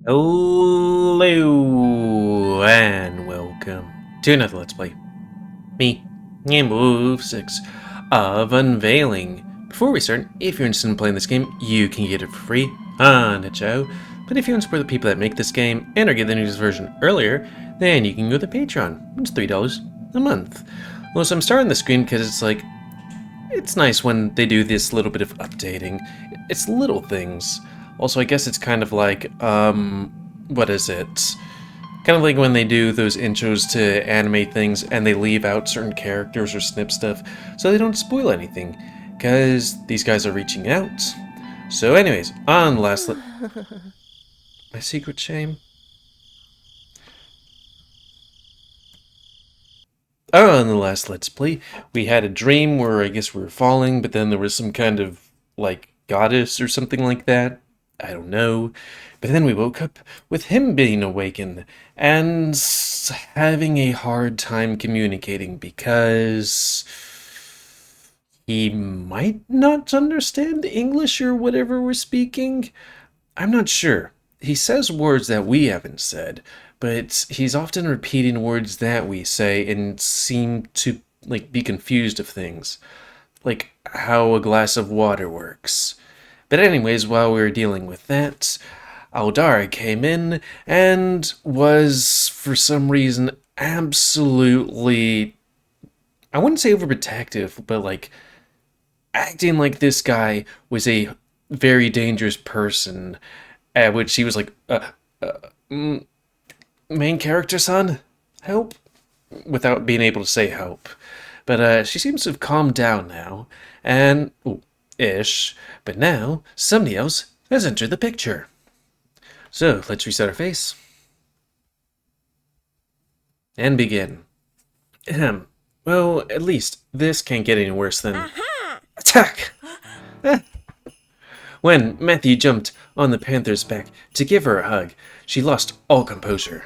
Hello and welcome to another Let's Play. Me, GamerWolfSix of Unveiling. Before we start, if you're interested in playing this game, you can get it for free on itch.io. But if you want to support the people that make this game and or get the newest version earlier, then you can go to Patreon. It's $3 a month. Well, so I'm starting the screen because it's nice when they do this little bit of updating. It's little things. Also, I guess it's kind of like, what is it? Kind of like when they do those intros to animate things and they leave out certain characters or snip stuff so they don't spoil anything, because these guys are reaching out. So anyways, on last my secret shame? On the last Let's Play, we had a dream where I guess we were falling, but then there was some kind of, like, goddess or something like that. I don't know. But then we woke up with him being awakened and having a hard time communicating because he might not understand English or whatever we're speaking. I'm not sure. He says words that we haven't said, but he's often repeating words that we say and seem to be confused of things, like how a glass of water works. But anyways, while we were dealing with that, Aldara came in and was, for some reason, absolutely, I wouldn't say overprotective, but acting like this guy was a very dangerous person, at which he was like, main character son, help? Without being able to say help. But she seems to have calmed down now, and, ish, but now somebody else has entered the picture. So let's reset our face and begin. Well, at least this can't get any worse than attack. When Matthew jumped on the panther's back to give her a hug, she lost all composure.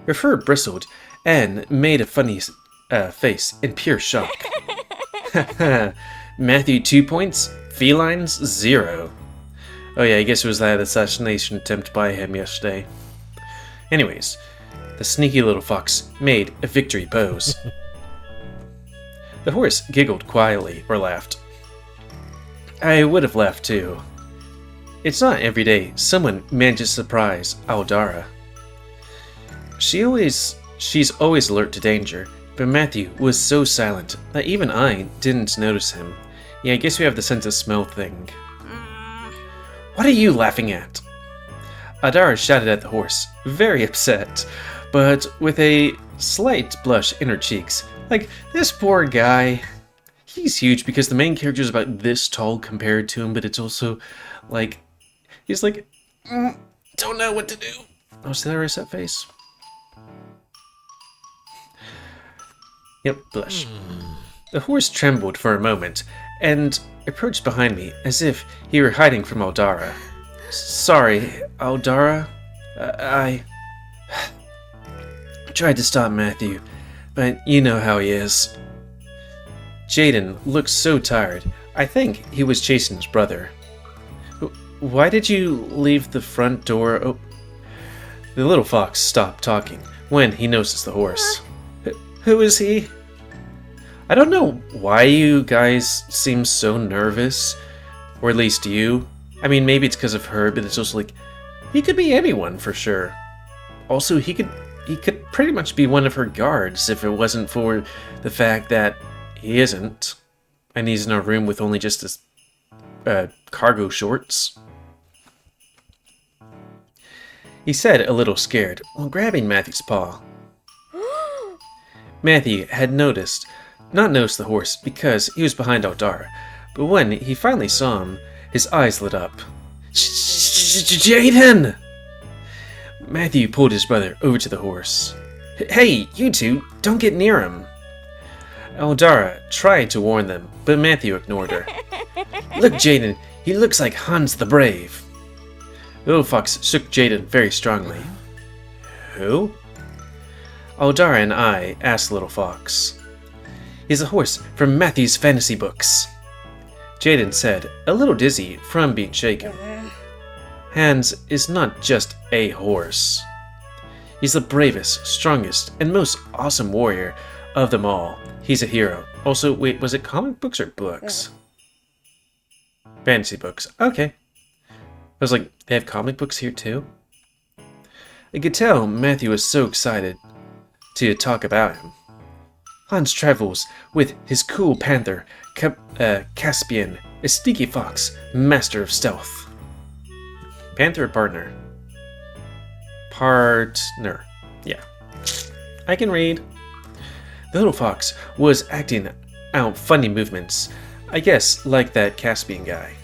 Her fur bristled and made a funny face in pure shock. Matthew 2 points, felines 0. Oh yeah, I guess it was that assassination attempt by him yesterday. Anyways, the sneaky little fox made a victory pose. The horse giggled quietly, or laughed. I would have laughed too. It's not every day someone manages to surprise Aldara. She's always alert to danger, but Matthew was so silent that even I didn't notice him. Yeah, I guess we have the sense of smell thing. What are you laughing at? Aldara shouted at the horse, very upset, but with a slight blush in her cheeks. Like, this poor guy. He's huge because the main character is about this tall compared to him, but it's also like, he's like, don't know what to do. Oh, is that a reset face? Yep, blush. The horse trembled for a moment and approached behind me as if he were hiding from Aldara. Sorry, Aldara. I tried to stop Matthew, but you know how he is. Jaden looked so tired. I think he was chasing his brother. Why did you leave the front door open? The little fox stopped talking when he noticed the horse. Who is he? I don't know why you guys seem so nervous. Or at least you. I mean, maybe it's because of her, but it's also like, he could be anyone for sure. Also, he could pretty much be one of her guards if it wasn't for the fact that he isn't. And he's in a room with only just his cargo shorts. He said, a little scared, while grabbing Matthew's paw. Matthew had not noticed the horse because he was behind Aldara, but when he finally saw him, his eyes lit up. Jaden! Matthew pulled his brother over to the horse. Hey, you two, don't get near him. Aldara tried to warn them, but Matthew ignored her. Look, Jaden, he looks like Hans the Brave. Little Fox shook Jaden very strongly. Who? Aldara and I asked Little Fox. He's a horse from Matthew's fantasy books, Jaden said, a little dizzy from being shaken. Hans is not just a horse. He's the bravest, strongest, and most awesome warrior of them all. He's a hero. Also, wait, was it comic books or books? Fantasy books. Okay. I was like, they have comic books here too? I could tell Matthew was so excited to talk about him. Hans travels with his cool panther, Caspian, a sneaky fox, master of stealth. Panther or partner? Partner. Yeah. I can read. The little fox was acting out funny movements, I guess like that Caspian guy.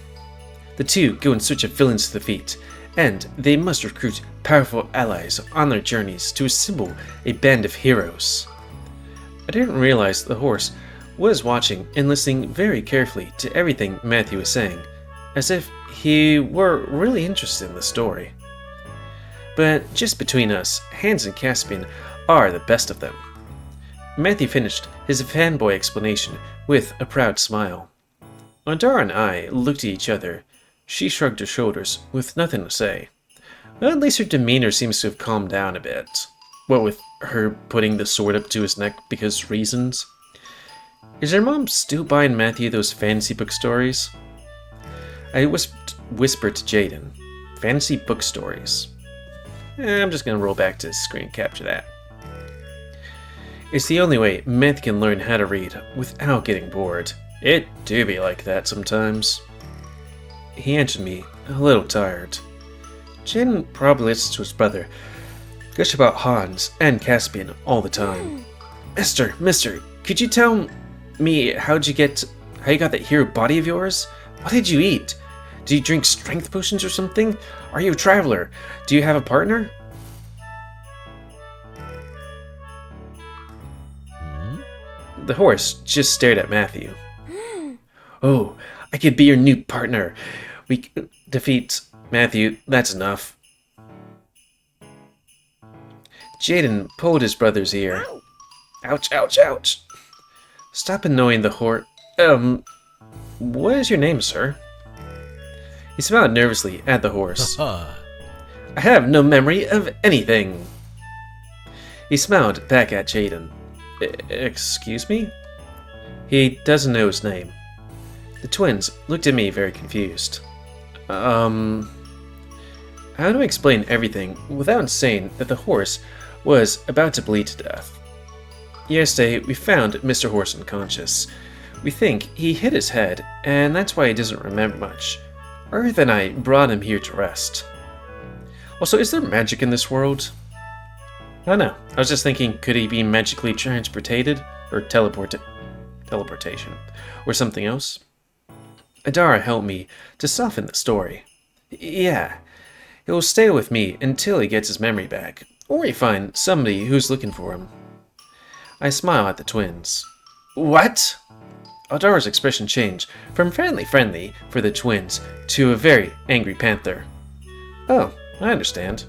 The two go in search of villains to defeat, and they must recruit powerful allies on their journeys to assemble a band of heroes. I didn't realize the horse was watching and listening very carefully to everything Matthew was saying, as if he were really interested in the story. But just between us, Hans and Caspian are the best of them. Matthew finished his fanboy explanation with a proud smile. Aldara and I looked at each other. She shrugged her shoulders with nothing to say. Well, at least her demeanor seems to have calmed down a bit. What with her putting the sword up to his neck because reasons? Is her mom still buying Matthew those fantasy book stories? I whispered to Jaden. Fantasy book stories. I'm just gonna roll back to screen capture that. It's the only way Matthew can learn how to read without getting bored. It do be like that sometimes. He answered me, a little tired. Jaden probably listens to his brother gush about Hans and Caspian all the time. Mister, could you tell me how you got that hero body of yours? What did you eat? Do you drink strength potions or something? Are you a traveler? Do you have a partner? The horse just stared at Matthew. Oh, I could be your new partner. We can defeat Matthew, that's enough. Jaden pulled his brother's ear. Ouch, ouch, ouch. Stop annoying the horse. What is your name, sir? He smiled nervously at the horse. I have no memory of anything. He smiled back at Jaden. Excuse me? He doesn't know his name. The twins looked at me very confused. How do I explain everything without saying that the horse was about to bleed to death? Yesterday, we found Mr. Horse unconscious. We think he hit his head, and that's why he doesn't remember much. Earth and I brought him here to rest. Also, is there magic in this world? I don't know. I was just thinking, could he be magically transported? Or teleportation? Or something else? Aldara helped me to soften the story. Yeah, he'll stay with me until he gets his memory back, or he finds somebody who's looking for him. I smile at the twins. What? Aldara's expression changed from friendly for the twins to a very angry panther. Oh, I understand.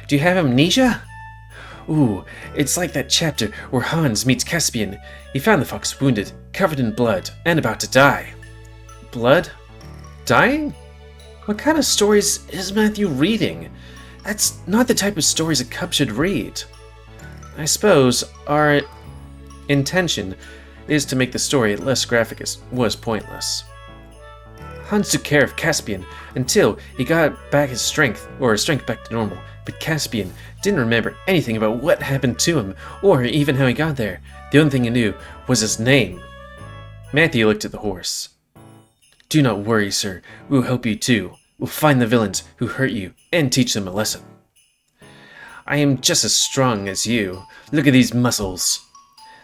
Do you have amnesia? Ooh, it's like that chapter where Hans meets Caspian. He found the fox wounded, covered in blood, and about to die. Blood? Dying? What kind of stories is Matthew reading? That's not the type of stories a cub should read. I suppose our intention is to make the story less graphic was pointless. Hans took care of Caspian until he got back his strength back to normal, but Caspian didn't remember anything about what happened to him, or even how he got there. The only thing he knew was his name. Matthew looked at the horse. Do not worry, sir. We'll help you too. We'll find the villains who hurt you and teach them a lesson. I am just as strong as you. Look at these muscles.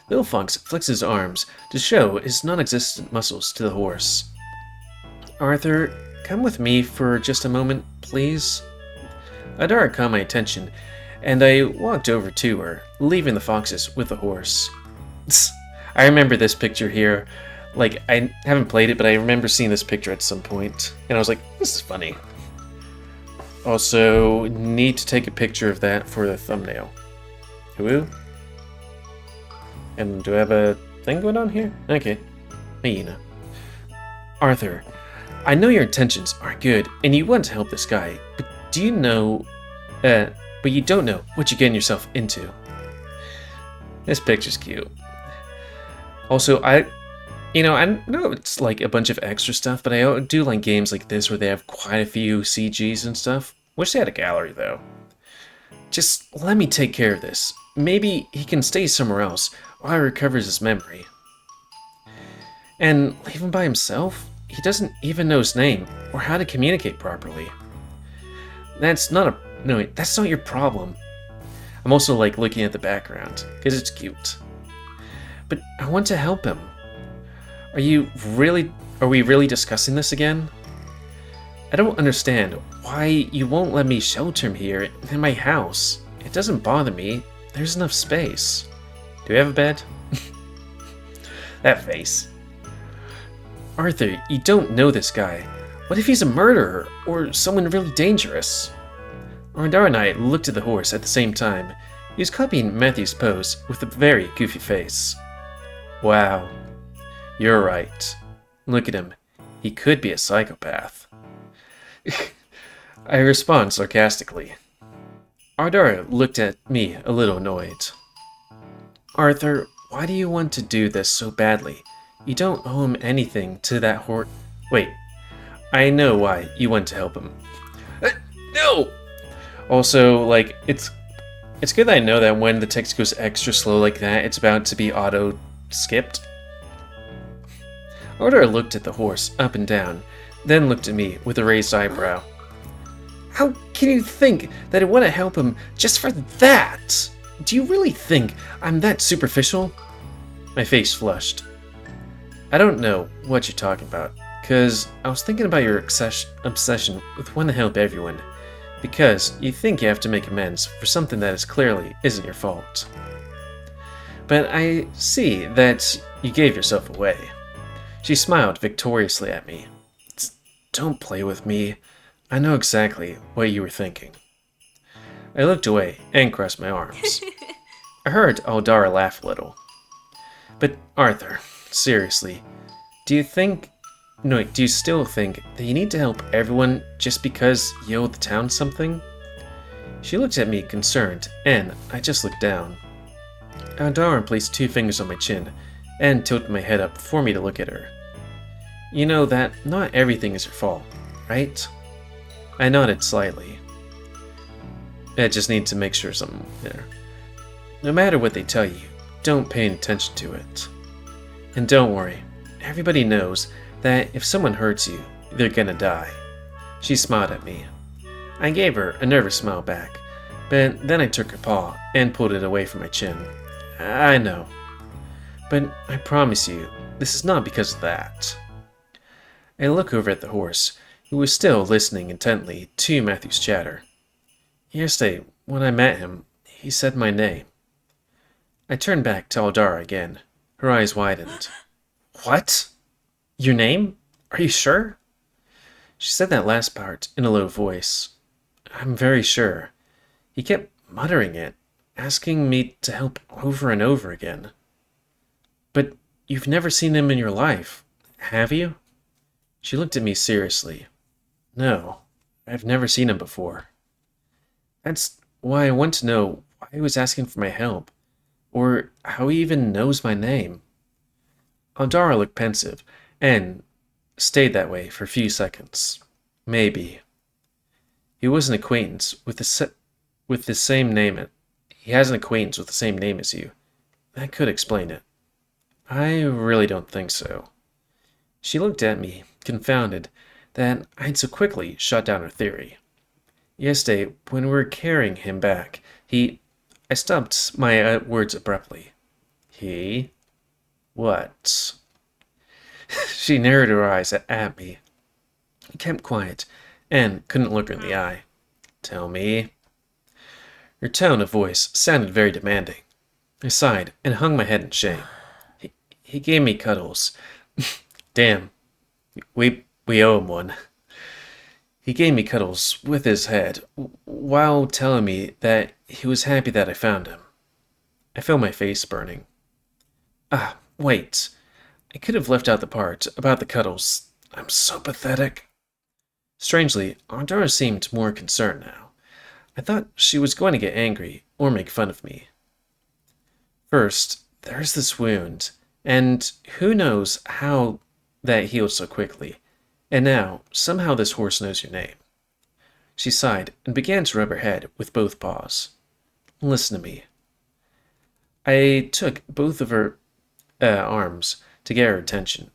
Little Fox flicks his arms to show his non-existent muscles to the horse. Arthur, come with me for just a moment, please. Aldara caught my attention, and I walked over to her, leaving the foxes with the horse. I remember this picture here. Like, I haven't played it, but I remember seeing this picture at some point, and I was like, this is funny. Also, need to take a picture of that for the thumbnail. Who? And do I have a thing going on here? Okay. Hyena. Arthur, I know your intentions are good, and you want to help this guy, but do you know... but you don't know what you're getting yourself into. This picture's cute. Also, I know it's like a bunch of extra stuff, but I do like games like this where they have quite a few CGs and stuff. Wish they had a gallery, though. Just let me take care of this. Maybe he can stay somewhere else while he recovers his memory. And leave him by himself? He doesn't even know his name or how to communicate properly. That's not your problem. I'm also like looking at the background because it's cute. But I want to help him. Are we really discussing this again? I don't understand why you won't let me shelter him here in my house. It doesn't bother me. There's enough space. Do we have a bed? That face. Arthur, you don't know this guy. What if he's a murderer or someone really dangerous? Aldara and I looked at the horse at the same time. He was copying Matthew's pose with a very goofy face. Wow. You're right. Look at him. He could be a psychopath. I respond sarcastically. Aldara looked at me a little annoyed. Arthur, why do you want to do this so badly? You don't owe him anything to that horse. Wait. I know why you want to help him. No! Also, like, it's good that I know that when the text goes extra slow like that, it's about to be auto-skipped. Aldara looked at the horse up and down, then looked at me with a raised eyebrow. How can you think that I want to help him just for that? Do you really think I'm that superficial? My face flushed. I don't know what you're talking about, because I was thinking about your obsession with wanting to help everyone, because you think you have to make amends for something that is clearly isn't your fault. But I see that you gave yourself away. She smiled victoriously at me. Don't play with me. I know exactly what you were thinking. I looked away and crossed my arms. I heard Aldara laugh a little. But Arthur, seriously, do you still think that you need to help everyone just because you owe the town something? She looked at me concerned, and I just looked down. Aldara placed 2 fingers on my chin and tilted my head up for me to look at her. You know that not everything is your fault, right? I nodded slightly. I just need to make sure something there. No matter what they tell you, don't pay attention to it. And don't worry, everybody knows that if someone hurts you, they're gonna die. She smiled at me. I gave her a nervous smile back, but then I took her paw and pulled it away from my chin. I know. But I promise you, this is not because of that. I look over at the horse, who was still listening intently to Matthew's chatter. Yesterday, when I met him, he said my name. I turned back to Aldara again. Her eyes widened. What? Your name? Are you sure? She said that last part in a low voice. I'm very sure. He kept muttering it, asking me to help over and over again. But you've never seen him in your life, have you? She looked at me seriously. No, I've never seen him before. That's why I want to know why he was asking for my help, or how he even knows my name. Aldara looked pensive, and stayed that way for a few seconds. Maybe. He was an acquaintance with the same name. He has an acquaintance with the same name as you. That could explain it. I really don't think so. She looked at me, confounded, that I'd so quickly shot down her theory. Yesterday, when we were carrying him back, I stopped my words abruptly. He? What? She narrowed her eyes at me. He kept quiet, and couldn't look her in the eye. Tell me. Her tone of voice sounded very demanding. I sighed and hung my head in shame. He gave me cuddles. Damn, we owe him one. He gave me cuddles with his head, while telling me that he was happy that I found him. I felt my face burning. Wait. I could have left out the part about the cuddles. I'm so pathetic. Strangely, Aldara seemed more concerned now. I thought she was going to get angry or make fun of me. First, there's this wound, and who knows how that healed so quickly. And now, somehow this horse knows your name. She sighed and began to rub her head with both paws. Listen to me. I took both of her arms to get her attention.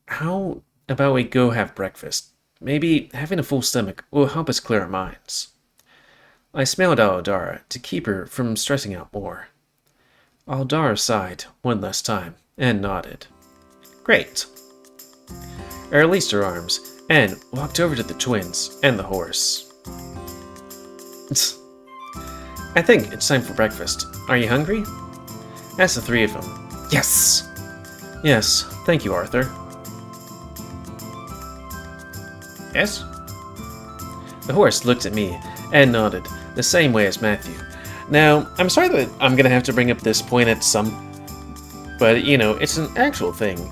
How about we go have breakfast? Maybe having a full stomach will help us clear our minds. I smiled at Aldara to keep her from stressing out more. Aldara sighed one last time and nodded. Great. I released her arms and walked over to the twins and the horse. I think it's time for breakfast. Are you hungry? Asked the three of them. Yes! Yes, thank you, Arthur. Yes? The horse looked at me and nodded, the same way as Matthew. Now, I'm sorry that I'm gonna have to bring up this point at some... But, you know, it's an actual thing.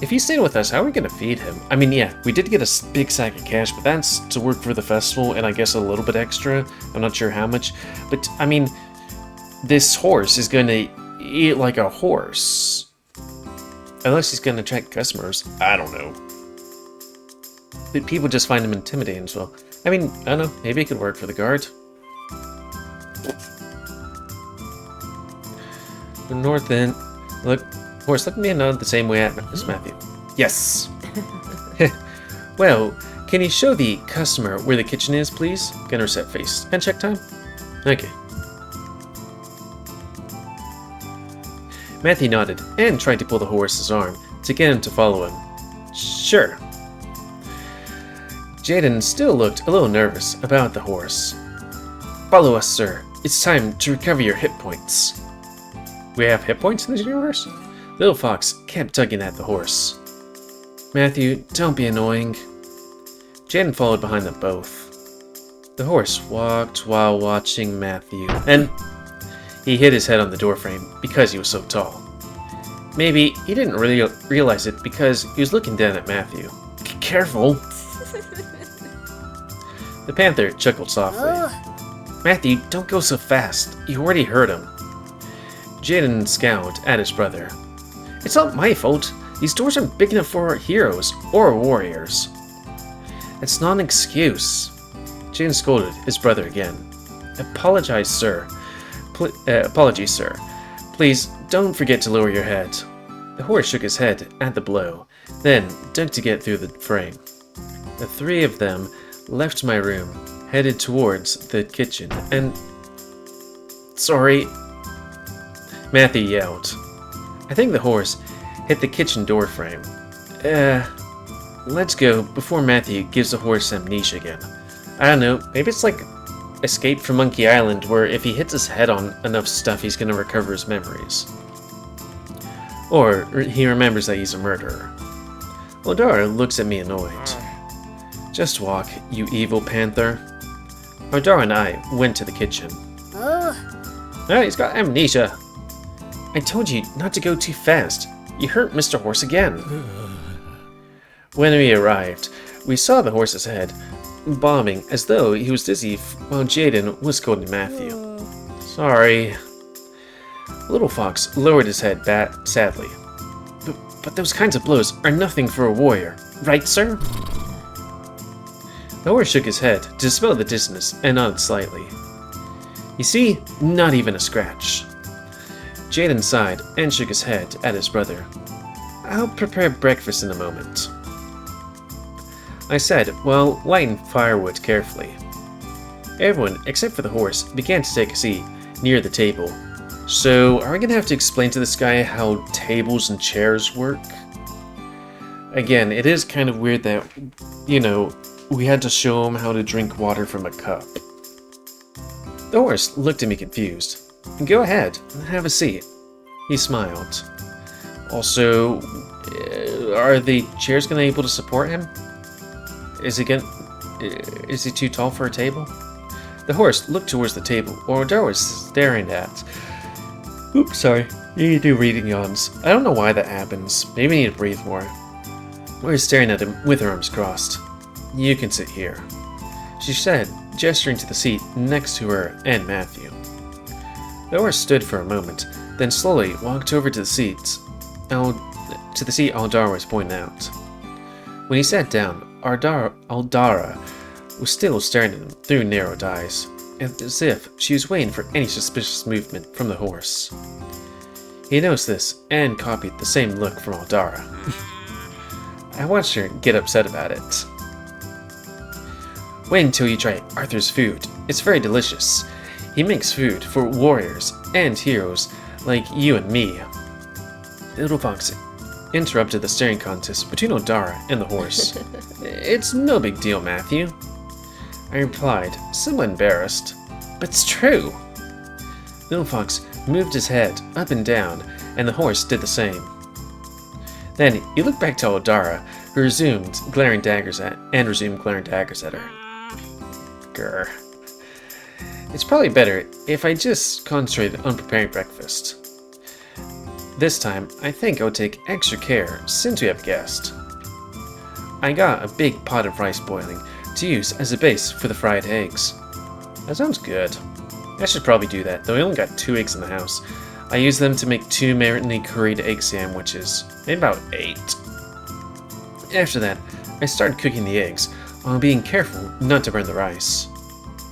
If he stayed with us, how are we gonna feed him? I mean, yeah, we did get a big sack of cash, but that's to work for the festival, and I guess a little bit extra. I'm not sure how much. But, I mean, this horse is gonna eat like a horse. Unless he's gonna attract customers. I don't know. But people just find him intimidating as well. I mean, I don't know, maybe it could work for the guard. The north end. Look, horse, let me nod the same way at Miss Matthew. Yes. Well, can you show the customer where the kitchen is, please? Get her set face and check time. Okay. Matthew nodded and tried to pull the horse's arm to get him to follow him. Sure. Jaden still looked a little nervous about the horse. Follow us, sir. It's time to recover your hit points. We have hit points in this universe? Little Fox kept tugging at the horse. Matthew, don't be annoying. Jaden followed behind them both. The horse walked while watching Matthew, and he hit his head on the doorframe because he was so tall. Maybe he didn't really realize it because he was looking down at Matthew. Careful! The panther chuckled softly. Matthew, don't go so fast. You already hurt him. Jaden scowled at his brother. It's not my fault. These doors aren't big enough for heroes or warriors. It's not an excuse. Jaden scolded his brother again. Apologize, sir. Apologies, sir. Please, don't forget to lower your head. The horse shook his head at the blow, then dug to get through the frame. The three of them left my room, headed towards the kitchen, and... Sorry. Matthew yelled. I think the horse hit the kitchen door frame. Let's go before Matthew gives the horse amnesia again. I don't know, maybe it's like Escape from Monkey Island, where if he hits his head on enough stuff, he's gonna recover his memories. Or he remembers that he's a murderer. Aldara looks at me annoyed. Just walk, you evil panther. Aldara and I went to the kitchen. He's got amnesia. I told you not to go too fast. You hurt Mr. Horse again. When we arrived, we saw the horse's head bobbing as though he was dizzy while Jaden was scolding Matthew. Sorry. Little Fox lowered his head sadly. But those kinds of blows are nothing for a warrior, right, sir? The horse shook his head to dispel the dizziness and nodded slightly. You see, not even a scratch. Jaden sighed and shook his head at his brother. I'll prepare breakfast in a moment, I said while lighting firewood carefully. Everyone, except for the horse, began to take a seat near the table. So, are we gonna have to explain to this guy how tables and chairs work? Again, it is kind of weird that, you know, we had to show him how to drink water from a cup. The horse looked at me confused. Go ahead, have a seat. He smiled. Also, are the chairs gonna be able to support him? Is he too tall for a table? The horse looked towards the table, or Aldara was staring at. Oops, sorry. You do reading yawns. I don't know why that happens. Maybe I need to breathe more. We're staring at him with our arms crossed. "You can sit here," she said, gesturing to the seat next to her and Matthew. The horse stood for a moment, then slowly walked over to the seat Aldara was pointing out. When he sat down, Aldara was still staring at him through narrowed eyes, as if she was waiting for any suspicious movement from the horse. He noticed this and copied the same look from Aldara. I watched her get upset about it. "Wait until you try Arthur's food. It's very delicious. He makes food for warriors and heroes like you and me." Little Fox interrupted the staring contest between Aldara and the horse. "It's no big deal, Matthew," I replied, somewhat embarrassed. "But it's true." Little Fox moved his head up and down, and the horse did the same. Then he looked back to Aldara, who resumed glaring daggers at her. Grr. "It's probably better if I just concentrated on preparing breakfast. This time, I think I'll take extra care since we have a guest." I got a big pot of rice boiling to use as a base for the fried eggs. That sounds good. I should probably do that, though I only got 2 eggs in the house. I used them to make 2 marinade curried egg sandwiches, maybe about 8. After that, I started cooking the eggs, while being careful not to burn the rice.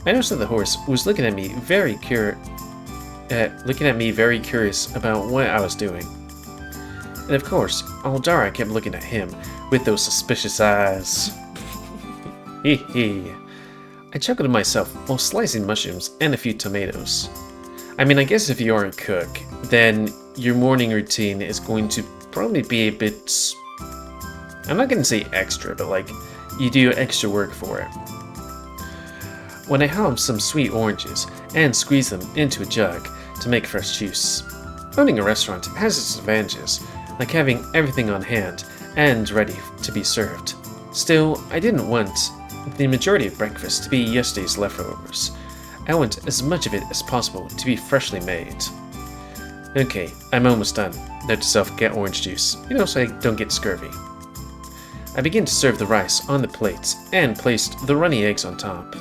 I noticed that the horse was looking at me very curious about what I was doing. And of course, Aldara kept looking at him with those suspicious eyes. Hee hee. I chuckled to myself while slicing mushrooms and a few tomatoes. I mean, I guess if you are a cook, then your morning routine is going to probably be a bit... I'm not going to say extra, but like, you do extra work for it. When I halved some sweet oranges and squeezed them into a jug to make fresh juice. Owning a restaurant has its advantages, like having everything on hand and ready to be served. Still, I didn't want the majority of breakfast to be yesterday's leftovers. I want as much of it as possible to be freshly made. Okay, I'm almost done. Note to self, get orange juice, so I don't get scurvy. I began to serve the rice on the plates and placed the runny eggs on top.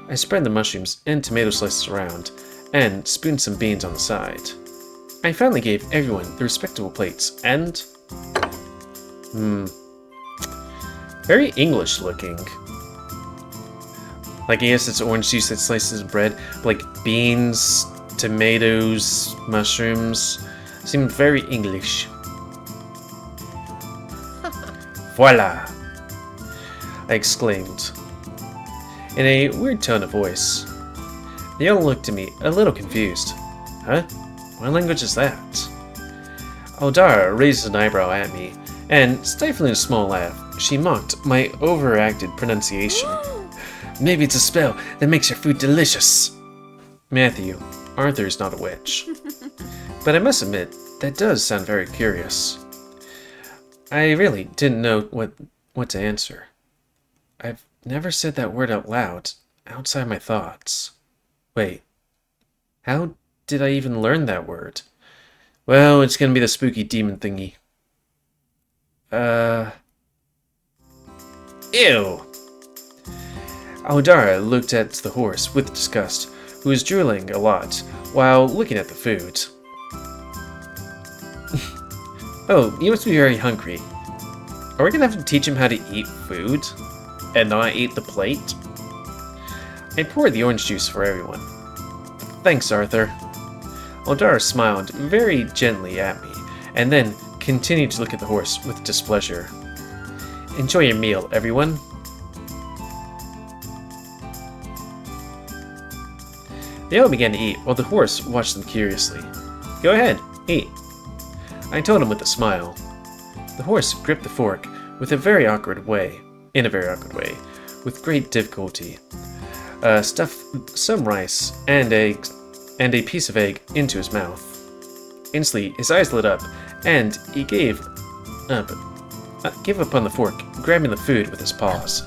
I spread the mushrooms and tomato slices around and spooned some beans on the side. I finally gave everyone the respectable plates and... very English looking. Like, I guess it's orange juice that slices bread, but like beans, tomatoes, mushrooms. Seemed very English. Voila! I exclaimed, in a weird tone of voice. They all looked at me, a little confused. Huh? What language is that? Aldara raised an eyebrow at me, and stifling a small laugh, she mocked my overacted pronunciation. Maybe it's a spell that makes your food delicious. Matthew, Arthur's not a witch. But I must admit, that does sound very curious. I really didn't know what to answer. I've never said that word out loud, outside my thoughts. Wait, how did I even learn that word? Well, it's gonna be the spooky demon thingy. Ew! Aldara looked at the horse with disgust, who was drooling a lot while looking at the food. Oh, you must be very hungry. Are we gonna have to teach him how to eat food? And not eat the plate? I poured the orange juice for everyone. Thanks, Arthur. Aldara smiled very gently at me, and then continued to look at the horse with displeasure. Enjoy your meal, everyone. They all began to eat while the horse watched them curiously. Go ahead, eat. I told him with a smile. The horse gripped the fork in a very awkward way, with great difficulty. Stuffed some rice and a piece of egg into his mouth. Instantly, his eyes lit up, and he gave up on the fork, grabbing the food with his paws.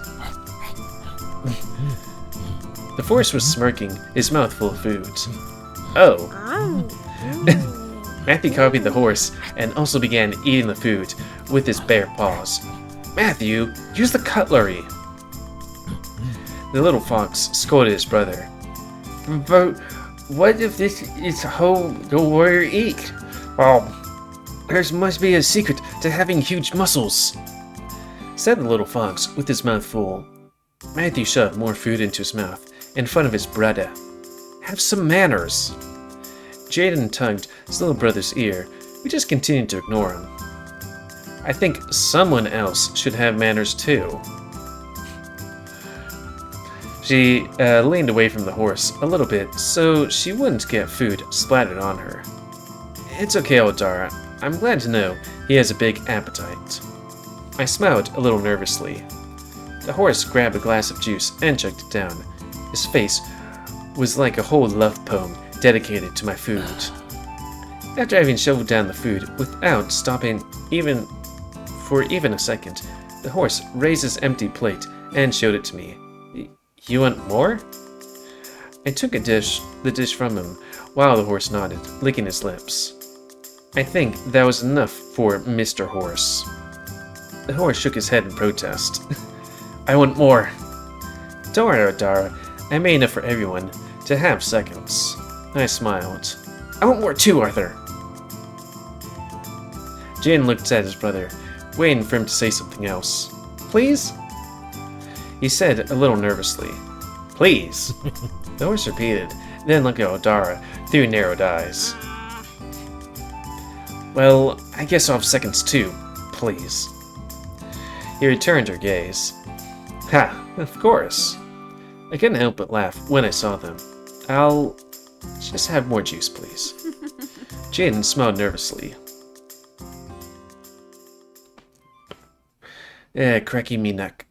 The horse was smirking, his mouth full of food. Oh. Matthew copied the horse and also began eating the food with his bare paws. Matthew, use the cutlery. The little fox scolded his brother. But what if this is how the warrior eat? Well, there must be a secret to having huge muscles, said the little fox with his mouth full. Matthew shoved more food into his mouth in front of his brother. Have some manners. Jaden tugged his little brother's ear, who just continued to ignore him. I think someone else should have manners too. She leaned away from the horse a little bit so she wouldn't get food splattered on her. It's okay, Aldara. I'm glad to know he has a big appetite. I smiled a little nervously. The horse grabbed a glass of juice and chugged it down. His face was like a whole love poem dedicated to my food. After having shoveled down the food without stopping for even a second, the horse raised his empty plate and showed it to me. You want more? I took the dish from him, while the horse nodded, licking his lips. I think that was enough for Mr. Horse. The horse shook his head in protest. I want more. Don't worry, Aldara. I made enough for everyone to have seconds. I smiled. I want more too, Arthur. Jaden looked at his brother, waiting for him to say something else. Please? He said a little nervously. Please. The horse repeated, then looked at Aldara through narrowed eyes. Well, I guess I'll have seconds too, please. He returned her gaze. Ha, of course. I couldn't help but laugh when I saw them. I'll just have more juice, please. Jaden smiled nervously. Cracky me neck.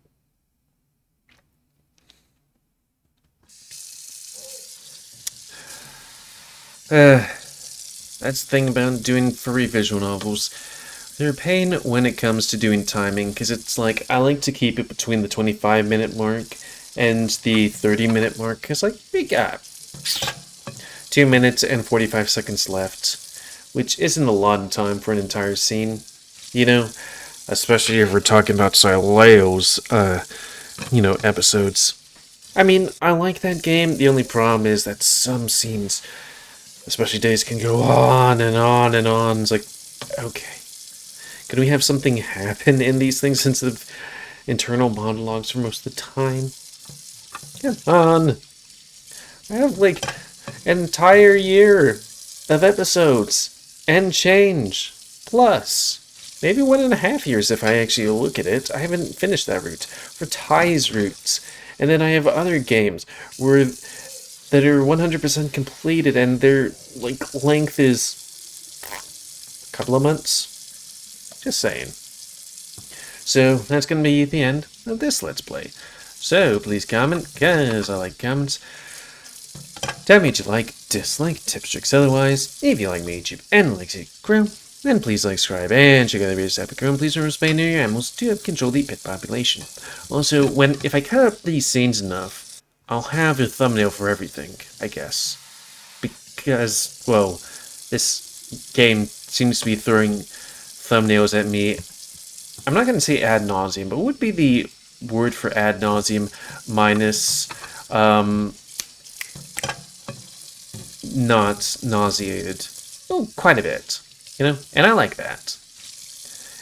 That's the thing about doing furry visual novels. They're a pain when it comes to doing timing, because it's like, I like to keep it between the 25-minute mark and the 30-minute mark, because like, we got 2 minutes and 45 seconds left, which isn't a lot of time for an entire scene, you know? Especially if we're talking about Sileo's, episodes. I mean, I like that game, the only problem is that some scenes, especially days, can go on and on and on. It's like, okay. Can we have something happen in these things instead of internal monologues for most of the time? Come on. I have like an entire year of episodes and change. Plus, maybe 1.5 years if I actually look at it. I haven't finished that route. For Ty's routes. And then I have other games that are 100% completed and their length is a couple of months. Just saying. So that's going to be the end of this Let's Play. So please comment, because I like comments. Tell me what you like, dislike, tips, tricks, otherwise. If you like me, YouTube, and like to grow, then please like, subscribe, and check out the videos epic. And please remember to spay near your animals to help control the pet population. Also, if I cut up these scenes enough, I'll have a thumbnail for everything, I guess. Because, well, this game seems to be throwing thumbnails at me. I'm not going to say ad nauseum, but what would be the word for ad nauseum minus not nauseated? Oh, quite a bit, and I like that.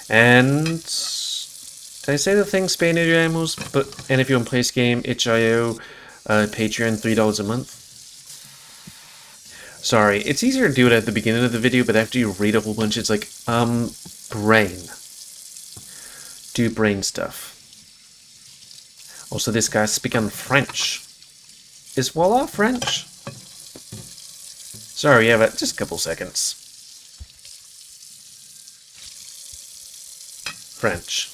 And did I say the thing, spay neuter your animals? And if you want to play this game, itch.io, Patreon, $3 a month. Sorry, it's easier to do it at the beginning of the video, but after you read a whole bunch, it's like, brain. Do brain stuff. Also, this guy speaking French. Is voila French? Sorry, yeah, but just a couple seconds. French.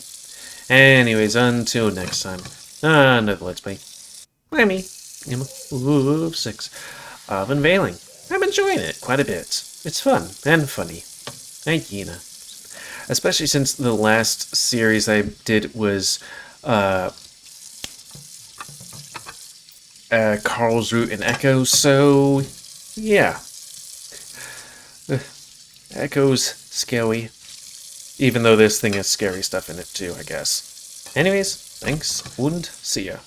Anyways, until next time, another Let's Play. By me, GamerWolfSix of Unveiling. I'm enjoying it quite a bit. It's fun and funny. Thank you, Nina. Especially since the last series I did was Karlsruhe and Echo, so yeah. Echo's scary. Even though this thing has scary stuff in it too, I guess. Anyways, thanks und see ya.